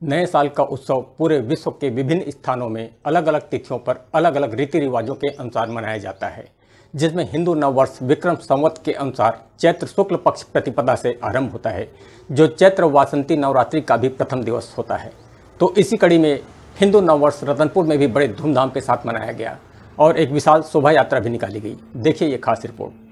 नए साल का उत्सव पूरे विश्व के विभिन्न स्थानों में अलग अलग तिथियों पर अलग अलग रीति रिवाजों के अनुसार मनाया जाता है, जिसमें हिंदू नववर्ष विक्रम संवत के अनुसार चैत्र शुक्ल पक्ष प्रतिपदा से आरंभ होता है, जो चैत्र वासंती नवरात्रि का भी प्रथम दिवस होता है। तो इसी कड़ी में हिंदू नववर्ष रतनपुर में भी बड़े धूमधाम के साथ मनाया गया और एक विशाल शोभा यात्रा भी निकाली गई। देखिए ये खास रिपोर्ट।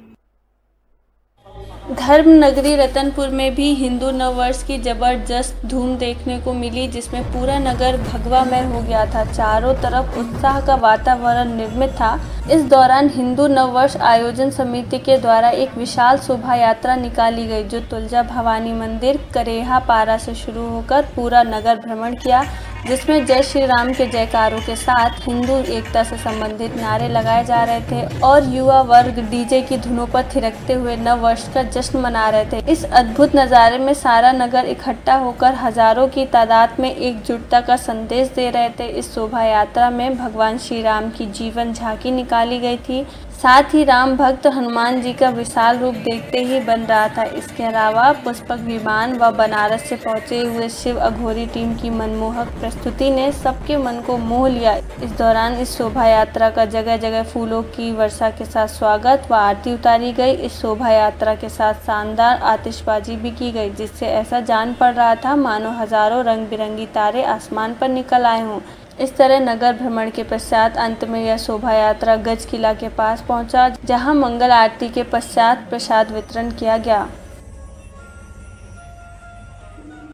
धर्म नगरी रतनपुर में भी हिंदू नववर्ष की जबरदस्त धूम देखने को मिली, जिसमें पूरा नगर भगवामय हो गया था। चारों तरफ उत्साह का वातावरण निर्मित था। इस दौरान हिंदू नववर्ष आयोजन समिति के द्वारा एक विशाल शोभा यात्रा निकाली गई, जो तुलजा भवानी मंदिर करेहा पारा से शुरू होकर पूरा नगर भ्रमण किया, जिसमें जय श्री राम के जयकारों के साथ हिंदू एकता से संबंधित नारे लगाए जा रहे थे और युवा वर्ग डीजे की धुनों पर थिरकते हुए नव वर्ष का जश्न मना रहे थे। इस अद्भुत नज़ारे में सारा नगर इकट्ठा होकर हजारों की तादाद में एकजुटता का संदेश दे रहे थे। इस शोभा यात्रा में भगवान श्री राम की जीवन झांकी निकाली गई थी, साथ ही राम भक्त हनुमान जी का विशाल रूप देखते ही बन रहा था। इसके अलावा पुष्पक विमान व बनारस से पहुंचे हुए शिव अघोरी टीम की मनमोहक प्रस्तुति ने सबके मन को मोह लिया। इस दौरान इस शोभा यात्रा का जगह जगह फूलों की वर्षा के साथ स्वागत व आरती उतारी गई। इस शोभा यात्रा के साथ शानदार आतिशबाजी भी की गई, जिससे ऐसा जान पड़ रहा था मानो हजारों रंग बिरंगी तारे आसमान पर निकल आए हों। इस तरह नगर भ्रमण के पश्चात अंत में यह शोभा यात्रा गज किला के पास पहुंचा, जहां मंगल आरती के पश्चात प्रसाद वितरण किया गया।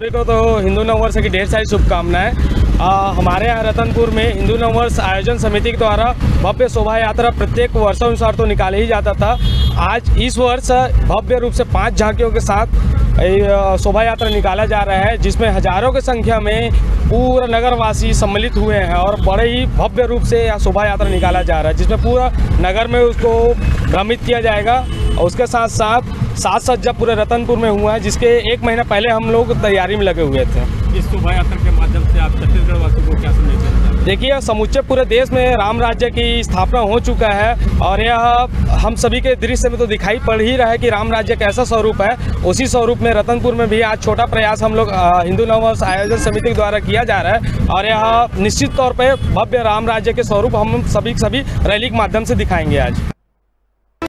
तो हिंदू नववर्ष की ढेर सारी शुभकामनाएं। हमारे यहाँ रतनपुर में हिंदू नववर्ष आयोजन समिति के द्वारा भव्य शोभा यात्रा प्रत्येक वर्षानुसार तो निकाले ही जाता था। आज इस वर्ष भव्य रूप से 5 झांकियों के साथ शोभा यात्रा निकाला जा रहा है, जिसमें हजारों की संख्या में पूरा नगरवासी सम्मिलित हुए हैं और बड़े ही भव्य रूप से यह शोभा यात्रा निकाला जा रहा है, जिसमें पूरा नगर में उसको भ्रमित किया जाएगा। और उसके साथ साथ साज सज्जा पूरे रतनपुर में हुआ है, जिसके 1 महीना पहले हम लोग तैयारी में लगे हुए थे। इस शोभा यात्रा के माध्यम से आप छत्तीसगढ़ वासियों को क्या संदेश देना चाहते हैं? देखिए, समूचे पूरे देश में राम राज्य की स्थापना हो चुका है और यह हम सभी के दृश्य में तो दिखाई पड़ ही रहा है कि राम राज्य कैसा स्वरूप है। उसी स्वरूप में रतनपुर में भी आज छोटा प्रयास हम लोग हिंदू नववर्ष आयोजन समिति के द्वारा किया जा रहा है और यह निश्चित तौर पर भव्य राम राज्य के स्वरूप हम सभी रैली के माध्यम से दिखाएंगे आज।